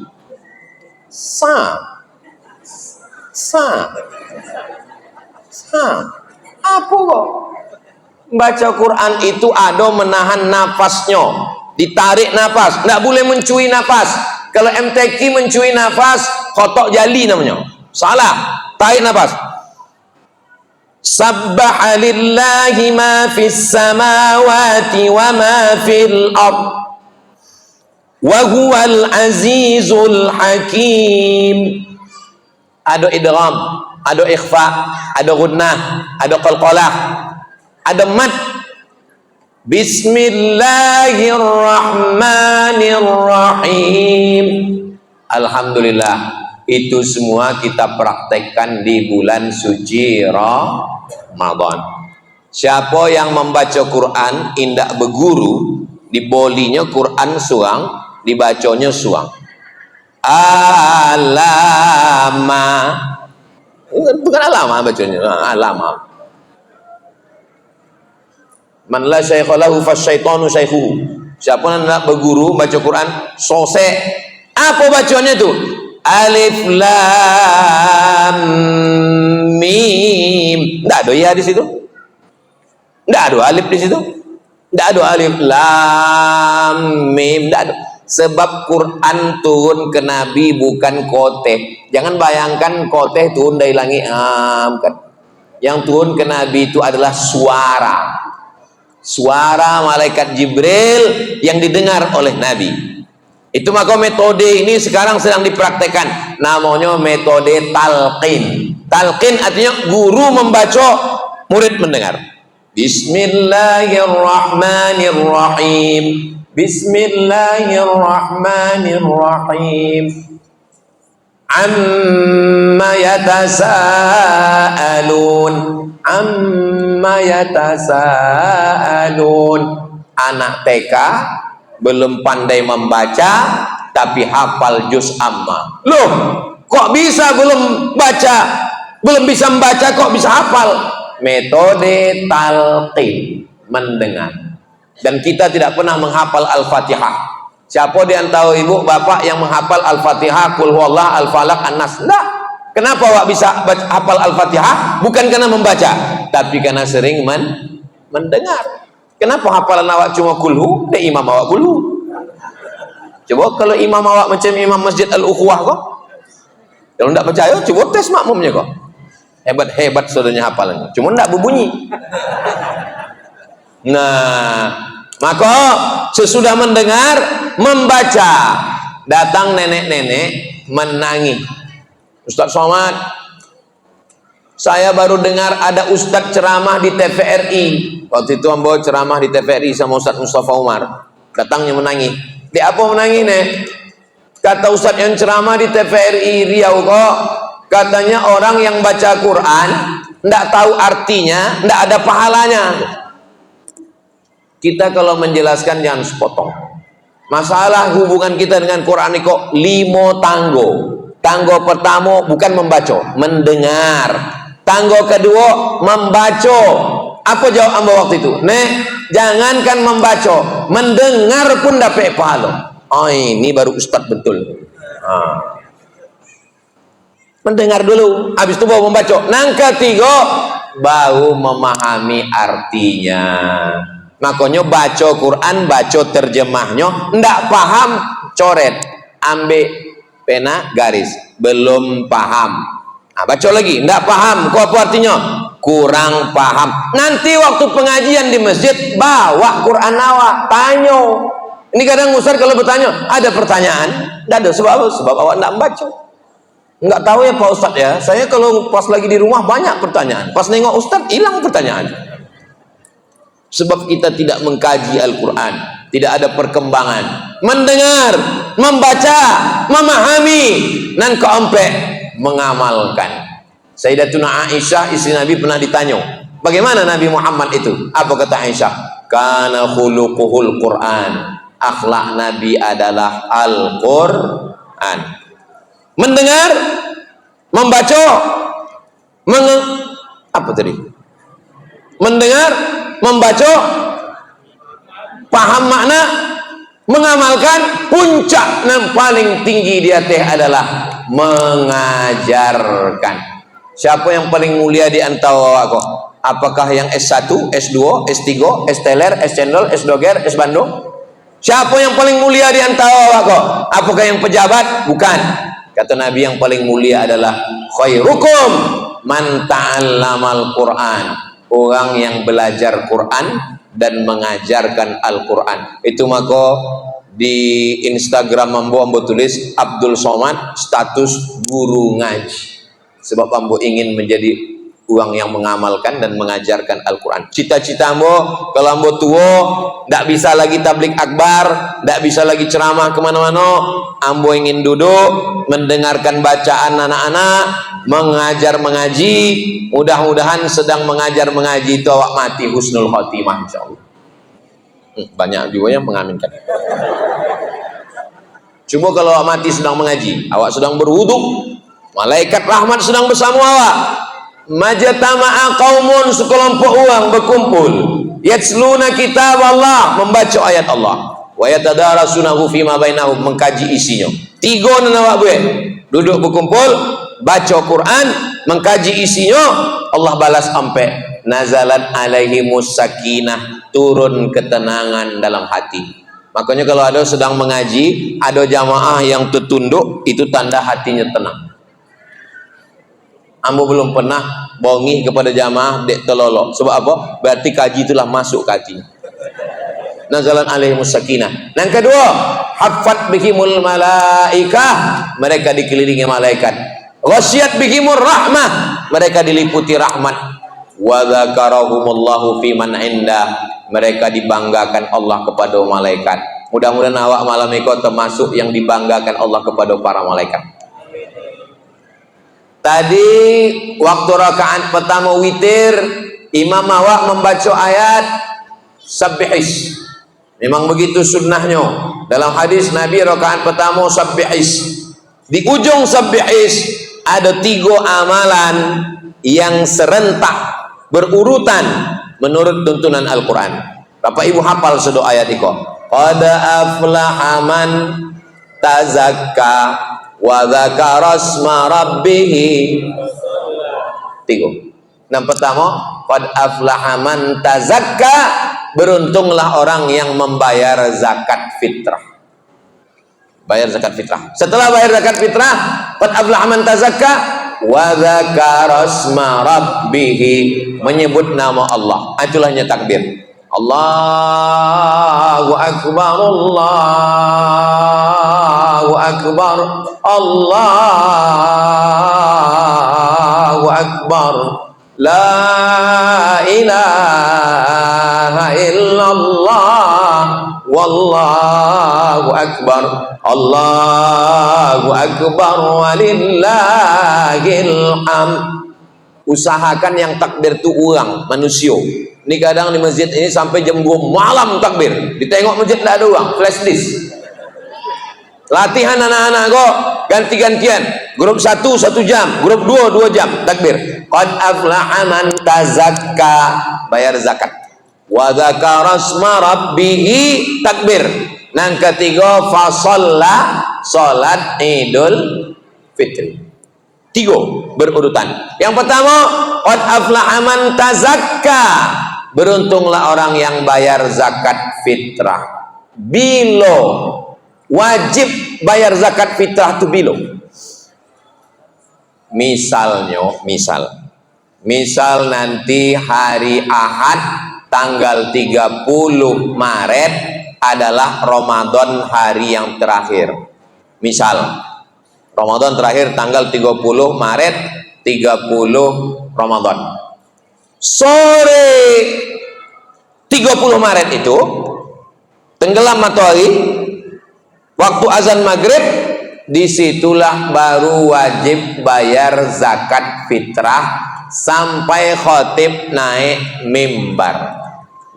Apa kok? Baca Quran itu ada menahan nafasnya, ditarik nafas, tak boleh mencuri nafas. Kalau MTQ mencuri nafas, kotok jali namanya. Salah, tarik nafas. Sabbaha lillahi ma fis samawati wa ma fil ard wa huwal azizul hakim. Ada idgham, ada ikhfa, ada gunnah, ada qalqalah, ada mad. Bismillahirrahmanirrahim. Alhamdulillah, itu semua kita praktekkan di bulan suci Ramadan. Siapa yang membaca Quran indak berguru, dibolinya Quran suang, dibacanya suang. Alama, bukan alama bacanya, alama. Man la syaikha lahu fasyaitanu syaikhuhu. Siapa yang nak berguru baca Quran sosek, apa bacanya itu? Alif lam mim. Tidak ada ya di situ. Tidak ada alif di situ. Tidak ada alif lam mim. Tidak ada. Sebab Quran turun ke Nabi bukan koteh. Jangan bayangkan koteh turun dari langit. Kan. Yang turun ke Nabi itu adalah suara. Suara malaikat Jibril yang didengar oleh Nabi. Itu maka metode ini sekarang sedang dipraktekkan. Namanya metode talqin. Talqin artinya guru membaca, murid mendengar. Bismillahirrahmanirrahim. Bismillahirrahmanirrahim. Amma yatasaalun. Amma yatasaalun. Anak TK belum pandai membaca tapi hafal juz amma. Loh, kok bisa belum baca, belum bisa membaca kok bisa hafal? Metode talqin, mendengar. Dan kita tidak pernah menghafal Al-Fatihah. Siapa di antara ibu bapak yang menghafal Al-Fatihah, Qul huwallah, Al-Falaq, An-Nas? Enggak. Kenapa awak bisa hafal Al-Fatihah? Bukan karena membaca, tapi karena sering mendengar. Kenapa hafalan awak cuma kulhu? Dek imam awak kulhu. Coba kalau imam awak macam imam Masjid Al-Ukhuwah kok. Kalau tidak percaya, coba tes makmumnya kok. Hebat-hebat saudaranya hafalannya. Cuma tidak berbunyi. Nah, maka sesudah mendengar, membaca. Datang nenek-nenek menangis. Ustaz Somad, saya baru dengar ada Ustadz ceramah di TVRI. Waktu itu ambo ceramah di TVRI sama Ustadz Mustafa Umar. Datangnya menangis. Di apa menangis nih? Kata Ustadz yang ceramah di TVRI Riau kok, katanya orang yang baca Quran tidak tahu artinya, tidak ada pahalanya. Kita kalau menjelaskan jangan sepotong. Masalah hubungan kita dengan Quran ini kok 5 tanggo. Tanggo pertama bukan membaca, mendengar. Tanggo kedua membaca. Apa jawab amba waktu itu? Jangankan membaca, mendengar pun dapat pahala. Oh, ini baru ustaz betul. mendengar dulu, habis itu baru membaca. Nang ketiga baru memahami artinya. Makanya baca Quran, baca terjemahnya, ndak paham, coret, ambil pena, garis, belum paham. Nah, baca lagi, ndak paham, kok apa artinya? Kurang paham. Nanti waktu pengajian di masjid, bawa Quran awak, tanya. Ini kadang Ustaz kalau bertanya, ada pertanyaan, ndak ada, sebab apa? Sebab awak ndak membaca. Nggak tahu ya Pak Ustadz ya, saya kalau pas lagi di rumah banyak pertanyaan, pas nengok Ustadz hilang pertanyaan. Sebab kita tidak mengkaji Al-Quran, tidak ada perkembangan, mendengar, membaca, memahami, dan keompek mengamalkan. Sayyidatuna Aisyah istri Nabi pernah ditanya, bagaimana Nabi Muhammad itu? Apa kata Aisyah? Kana khuluquhul Quran, akhlak Nabi adalah Al-Quran. Mendengar, membaca, apa tadi? Mendengar, membaca, paham makna, mengamalkan, puncak yang paling tinggi di atas adalah mengajarkan. Siapa yang paling mulia di antara aku? Apakah yang S1, S2, S3, S teler, S cendol, S doger, S bandung? Siapa yang paling mulia di antara aku? Apakah yang pejabat? Bukan. Kata Nabi yang paling mulia adalah khairukum man ta'allamal Quran, orang yang belajar Quran dan mengajarkan Al-Quran. Itu maka di Instagram ambo tulis Abdul Somad status guru ngaji, sebab ambo ingin menjadi orang yang mengamalkan dan mengajarkan Al-Quran. Cita-cita ambo kalau ambo tua tidak bisa lagi tablik akbar, tidak bisa lagi ceramah kemana-mana, ambo ingin duduk mendengarkan bacaan anak-anak, mengajar mengaji. Mudah-mudahan sedang mengajar mengaji itu awak mati husnul khotimah insyaallah. Banyak juga yang mengaminkan. Cuma kalau awak mati sedang mengaji, awak sedang berwudu, malaikat rahmat sedang bersama awak. Majtama'a qaumun, sekelompok orang berkumpul, yatsluna kitab Allah, membaca ayat Allah, wa yatadarasunahu fima bainahum, mengkaji isinya. Tiga nawak gue duduk berkumpul, baca Quran, mengkaji isinya, Allah balas ampe nazalat alaihimus sakinah, turun ketenangan dalam hati. Makanya kalau ada sedang mengaji, ada jamaah yang tertunduk, itu tanda hatinya tenang. Ambo belum pernah bongi kepada jamaah dek telolok. Sebab apa? Berarti kaji itulah masuk ke hati. Nazalan alaihimus sakinah. Yang kedua, haffat bihimul malaikah, mereka dikelilingi malaikat. Ghasyiyat bihimur rahmah, mereka diliputi rahmat. Wa dzakarahumullahu fi man indah, mereka dibanggakan Allah kepada malaikat. Mudah-mudahan awak malam ini termasuk yang dibanggakan Allah kepada para malaikat. Tadi waktu rakaat pertama witir, imam awak membaca ayat sabbihis. Memang begitu sunnahnya. Dalam hadis Nabi rakaat pertama sabbihis. Di ujung sabbihis ada 3 amalan yang serentak berurutan menurut tuntunan Al-Quran. Bapak Ibu hafal sedo ayat itu. Qad aflaha man tazakka wa dzakara asma rabbih. 3. Yang pertama, qad aflaha man tazakka, beruntunglah orang yang membayar zakat fitrah. Bayar zakat fitrah. Setelah bayar zakat fitrah, qad aflaha man tazakka wa dzakara asma rabbih, menyebut nama Allah. Itulah takbir. Allahu akbar, Allahu akbar, Allahu akbar, la ilaha illallah, wallahu akbar, Allahu akbar, walillahil hamd. Usahakan yang takbir itu orang, manusia. Ini kadang di masjid ini sampai jam 2 malam takbir. Ditengok masjid tidak ada orang, flash disk. Latihan anak-anak kok ganti-gantian. Grup 1 jam, grup 2 jam takbir. Qad aflaha man tazakka, bayar zakat. Wa dzakara asma rabbih, takbir. Yang ketiga, fa shalla, salat Idul Fitri. Tiga berurutan. Yang pertama, qad aflaha man tazakka. Beruntunglah orang yang bayar zakat fitrah. Bilo wajib bayar zakat fitrah itu bilo. Misal nanti hari Ahad tanggal 30 Maret adalah Ramadan hari yang terakhir. Misal Ramadan terakhir tanggal 30 Maret, 30 Ramadan. Sore 30 Maret itu tenggelam matahari, waktu azan maghrib, disitulah baru wajib bayar zakat fitrah sampai khotib naik mimbar.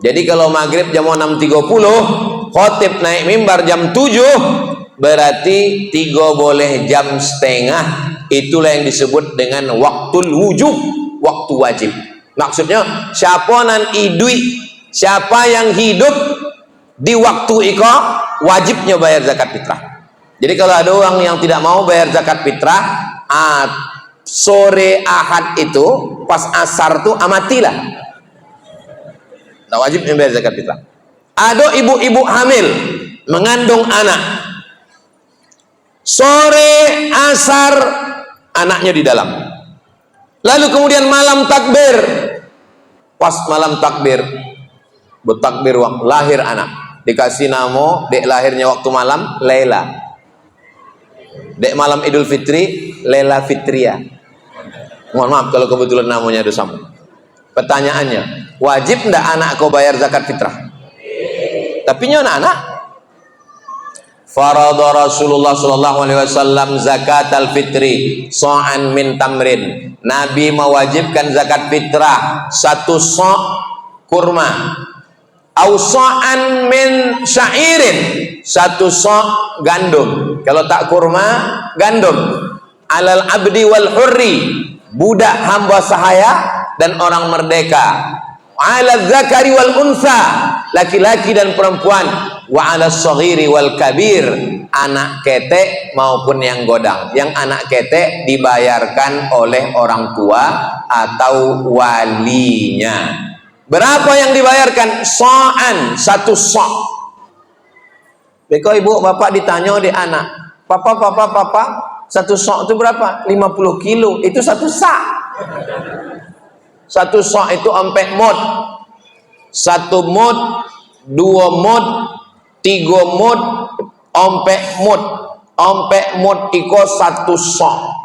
Jadi kalau maghrib jam 6.30, khotib naik mimbar jam 7, berarti 3 boleh jam setengah. Itulah yang disebut dengan waktul wujub, waktu wajib. Maksudnya siapa nan idui, siapa yang hidup di waktu iko, wajibnya bayar zakat fitrah. Jadi kalau ada orang yang tidak mau bayar zakat fitrah, sore Ahad itu pas asar tuh amatilah, nah wajib bayar zakat fitrah. Ada ibu-ibu hamil mengandung anak, sore asar anaknya di dalam, lalu kemudian malam takbir, pas malam takbir bertakbir lahir anak, dikasih nama dek lahirnya waktu malam Laila, dek malam Idul Fitri Laila Fitria. Mohon maaf kalau kebetulan namanya ada sama. Pertanyaannya, wajib ndak anak kau bayar zakat fitrah? Tapi nyo anak farada Rasulullah sallallahu alaihi wasallam zakatal fitri sa'an min tamrin. Nabi mewajibkan zakat fitrah 1 sa' kurma, au sa'an min syairin, 1 sa' gandum. Kalau tak kurma, gandum. Alal abdi wal hurri, budak hamba sahaya dan orang merdeka. Ala zakari wal unsa, laki-laki dan perempuan. Wa ala saghiri wal kabir, anak ketek maupun yang godang. Yang anak ketek dibayarkan oleh orang tua atau walinya. Berapa yang dibayarkan? Sa'an, 1 sa'. Beko ibu bapak ditanya di anak, papa 1 sa' itu berapa? 50 kilo. Itu 1 sa'. 1 sa' itu 4 mod. 1 mod, 2 mod, 3 mod, 4 mod. 4 mod iko 1 sa'.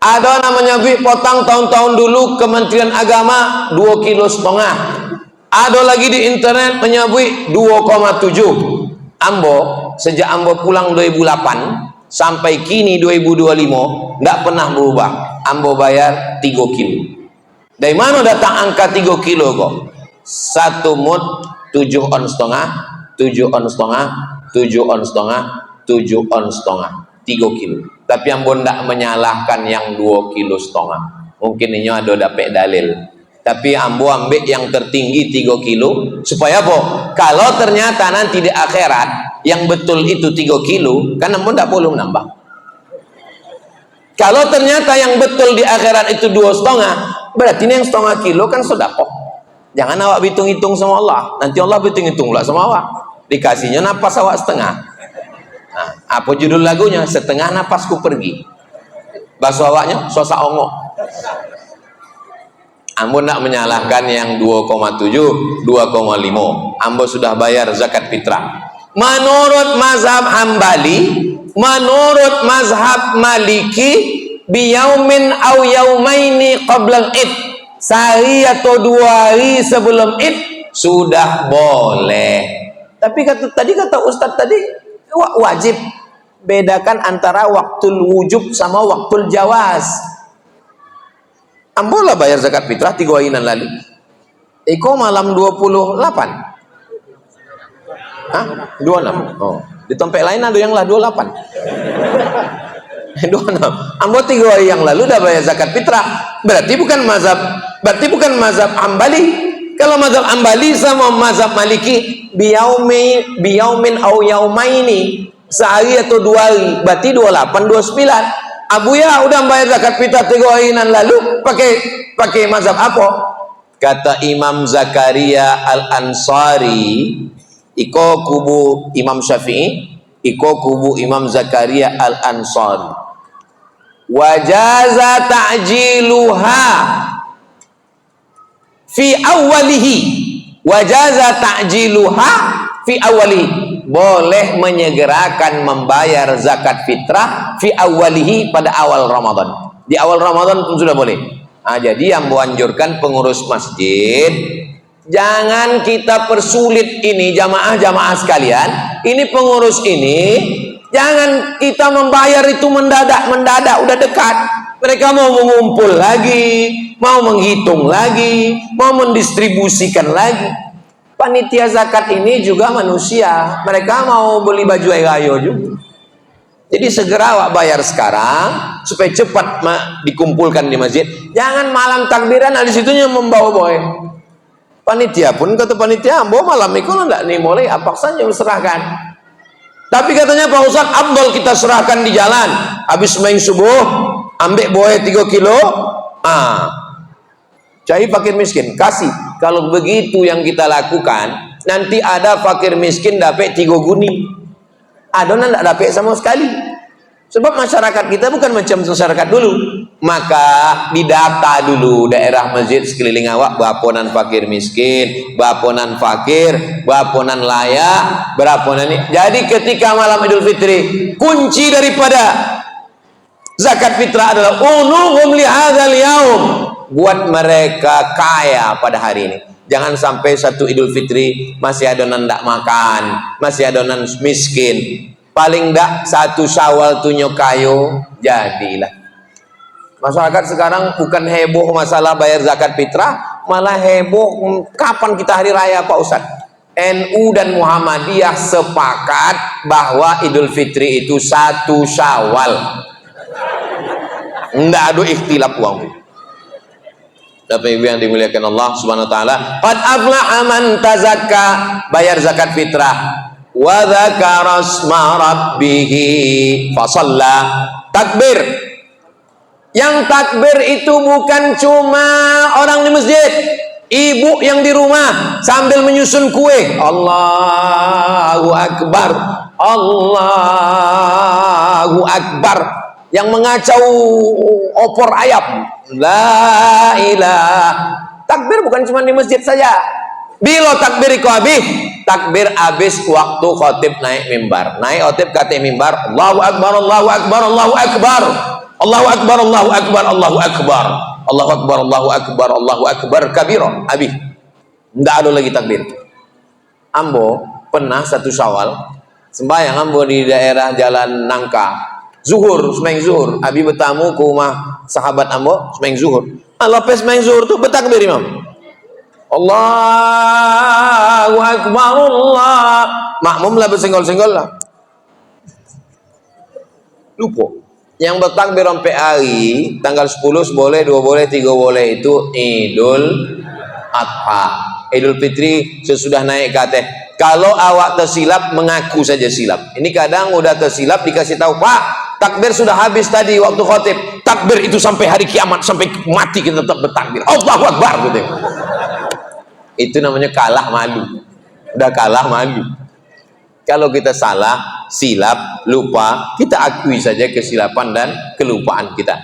Ada namanya potang tahun-tahun dulu Kementerian Agama 2,5 kilo. Ada lagi di internet menyebut 2,7. Ambo sejak Ambo pulang 2008 sampai kini 2025 tidak pernah berubah. Ambo bayar 3 kilo. Dari mana datang angka 3 kilo kok? 1 mod 7 on setengah, 7 on setengah, 7 on setengah, 7 on setengah, 3 kilo. Tapi Ambo tidak menyalahkan yang 2,5 kilo. Mungkin ini ada dapat dalil. Tapi Ambo ambil yang tertinggi 3 kilo. Supaya apa? Kalau ternyata nanti di akhirat yang betul itu 3 kilo, kan Ambo tidak boleh menambah. Kalau ternyata yang betul di akhirat itu 2,5, berarti ini yang 0,5 kilo kan sedekah. Jangan awak hitung-hitung sama Allah. Nanti Allah hitung-hitung pula sama awak. Dikasihnya napas awak setengah. Nah, apa judul lagunya? Setengah napasku pergi. Bahasa awaknya sosa ongo. Ambo nak menyalahkan yang 2,7, 2,5. Ambo sudah bayar zakat fitrah. Menurut mazhab Hambali, menurut mazhab Maliki, biyaumin au yaumaini qabla id, sehari atau 2 hari sebelum id sudah boleh. Tapi tadi kata Ustadz tadi wajib. Bedakan antara waktul wujub sama waktul jawaz. Ambo lah bayar zakat fitrah 3 harian lalu. Iko malam 28. Hah? 26. Oh, di tempat lain ada yang lah 28. 26. Ambo 3 hari yang lalu dah bayar zakat fitrah. Berarti bukan mazhab Hambali. Kalau mazhab Hambali sama mazhab Maliki, biyaumin au yaumaini, sehari atau 2 hari, berarti 28, 29. Abuya udah bayar zakat fitrah 3 harian lalu pakai mazhab apa? Kata Imam Zakaria Al-Ansari, iko kubu Imam Syafi'i, iko kubu Imam Zakaria Al-Ansari. Wajaza ta'jiluha fi awalihi. Wajaza ta'jiluha fi awalihi. Boleh menyegerakan membayar zakat fitrah fi awalihi, pada awal Ramadan. Di awal Ramadan pun sudah boleh. Nah, jadi yang menganjurkan pengurus masjid, jangan kita persulit ini jamaah-jamaah sekalian. Ini pengurus ini, jangan kita membayar itu mendadak udah dekat. Mereka mau mengumpul lagi, mau menghitung lagi, mau mendistribusikan lagi. Panitia zakat ini juga manusia, mereka mau beli baju ayo juga. Jadi segera awak bayar sekarang supaya cepat dikumpulkan di masjid. Jangan malam takbiran di situnya membawa boy. Panitia pun kata panitia, bawa malam itu enggak nih mulai apa saja serahkan. Tapi katanya Pak Ustaz, abdol kita serahkan di jalan. Habis main subuh, ambil boy 3 kilo. Cari fakir miskin, kasih. Kalau begitu yang kita lakukan, nanti ada fakir miskin dapat 3 guni. Adonan tidak dapat sama sekali. Sebab masyarakat kita bukan macam masyarakat dulu. Maka didata dulu daerah masjid sekeliling awak, baponan fakir miskin, baponan fakir, baponan layak, beraponan ini. Jadi ketika malam Idul Fitri, kunci daripada zakat fitrah adalah unuhum li hadzal yaum, buat mereka kaya pada hari ini. Jangan sampai satu Idul Fitri masih adonan tidak makan, masih adonan miskin. Paling tidak satu Syawal tu nyokayo, jadilah. Masyarakat sekarang bukan heboh masalah bayar zakat fitrah, malah heboh kapan kita hari raya Pak Ustaz. NU dan Muhammadiyah sepakat bahwa Idul Fitri itu 1 Syawal. Tidak ada ikhtilaf uang. Bapak Ibu yang dimuliakan Allah Subhanahu wa taala, qad aflaha man tazakka, bayar zakat fitrah, wa dzakara asma rabbih fa shalla. Takbir. Yang takbir itu bukan cuma orang di masjid, ibu yang di rumah sambil menyusun kue, Allahu akbar, Allahu akbar, yang mengacau opor ayam, la ilah. Takbir bukan cuma di masjid saja. Bila takbir itu habis, takbir habis waktu khotib naik mimbar. Naik khotib kata mimbar, Allahu akbar, Allahu akbar, Allahu akbar, Allahu akbar, Allahu akbar, Allahu akbar, Allahu akbar, Allahu akbar, Allahu akbar kabira. Habis. Tidak ada lagi takbir. Ambo pernah 1 Syawal sembahyang ambo di daerah Jalan Nangka. Zuhur, sembahyang zuhur. Abi bertamu ke rumah sahabat ambo, sembahyang zuhur. Lepas sembahyang zuhur tu bertakbir imam. Allahu akbar, Allah. Makmum lah bersenggol-senggol lah. Lupa. Yang bertakbir sampai hari tanggal 10 boleh, 2 boleh, 3 boleh itu Idul Adha. Idul Fitri sesudah naik ke atas. Kalau awak tersilap, mengaku saja silap. Ini kadang udah tersilap dikasih tahu, Pak, takbir sudah habis tadi waktu khotib. Takbir itu sampai hari kiamat, sampai mati kita tetap bertakbir. Allahu akbar gitu. Itu namanya kalah malu. Udah kalah malu. Kalau kita salah, silap, lupa, kita akui saja kesilapan dan kelupaan kita.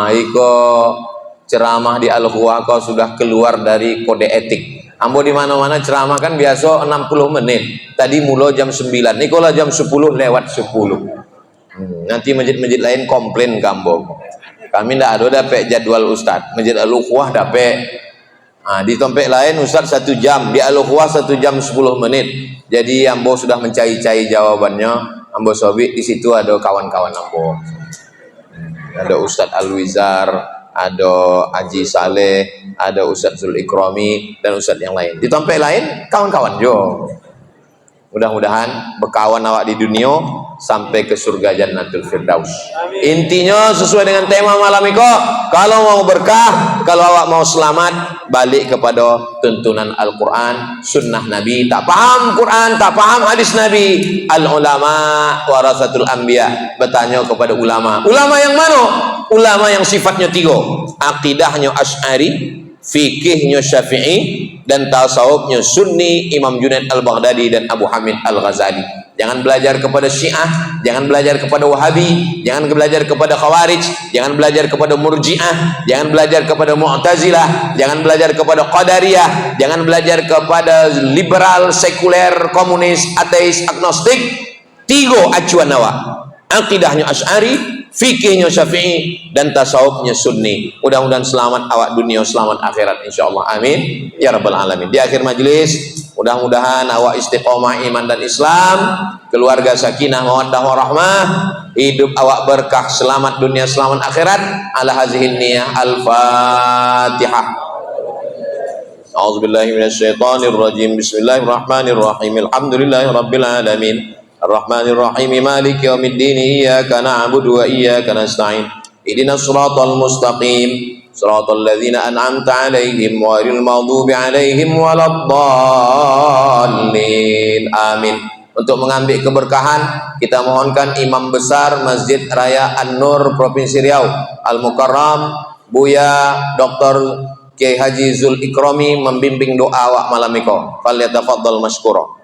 Iko ceramah di Al-Huwa kau sudah keluar dari kode etik. Ambo di mana-mana ceramah kan biasa 60 menit. Tadi mulai jam 9. Nikola jam 10 lewat 10. Nanti masjid-masjid lain komplain kambo. Kami tidak ada dapat jadwal Ustaz. Masjid Al-Huwa dapat. Di tempat lain Ustaz 1 jam, di Al-Huwa 1 jam 10 menit. Jadi ambo sudah mencari-cari jawabannya. Ambo sobi di situ ada kawan-kawan ambo. Ada Ustaz Al-Wizar, ada Haji Saleh, ada Ustaz Zul Ikrami dan Ustaz yang lain. Di tempat lain kawan-kawan jo. Mudah-mudahan berkawan awak di dunia sampai ke surga Jannatul Firdaus. Intinya sesuai dengan tema malam ini, kalau mau berkah, kalau awak mau selamat, balik kepada tuntunan Al-Quran, sunnah Nabi. Tak paham Quran, tak paham hadis Nabi, al-ulama warasatul anbiya, bertanya kepada ulama. Ulama yang mana? Ulama yang sifatnya tiga, akidahnya Asy'ari, fikihnya Syafi'i, dan tasawufnya Sunni, Imam Junaid al-Baghdadi dan Abu Hamid al-Ghazali. Jangan belajar kepada Syiah, jangan belajar kepada Wahabi, jangan belajar kepada Khawarij, jangan belajar kepada Murji'ah, jangan belajar kepada Mu'tazilah, jangan belajar kepada Qadariyah, jangan belajar kepada liberal, sekuler, komunis, ateis, agnostik. Tiga acuan awak. Akidahnya Asy'ari, fikihnya Syafi'i, dan tasawufnya Sunni. Mudah-mudahan selamat awak dunia, selamat akhirat insyaallah. Amin ya rabbal alamin. Di akhir majlis, mudah-mudahan awak istiqomah iman dan Islam, keluarga sakinah mawaddah warahmah, hidup awak berkah, selamat dunia, selamat akhirat. Ala hazihin niyah. Al-Fatihah. A'udzubillahi minasyaitonir rajim. Bismillahirrahmanirrahim. Alhamdulillahirabbil alamin. Ar-Rahmanir Rahim, Maliki yaumiddin. Iyyaka na'budu wa iyyaka nasta'in. Ihdinas siratal mustaqim, siratal ladzina an'amta 'alaihim ghairil maghdubi 'alaihim waladdallin. Amin. Untuk mengambil keberkahan, kita mohonkan Imam Besar Masjid Raya An-Nur Provinsi Riau, Al-Mukarram Buya Dr. Kiai Haji Zul Ikrami membimbing doa awak malam iko. Falyatafaddal masykura.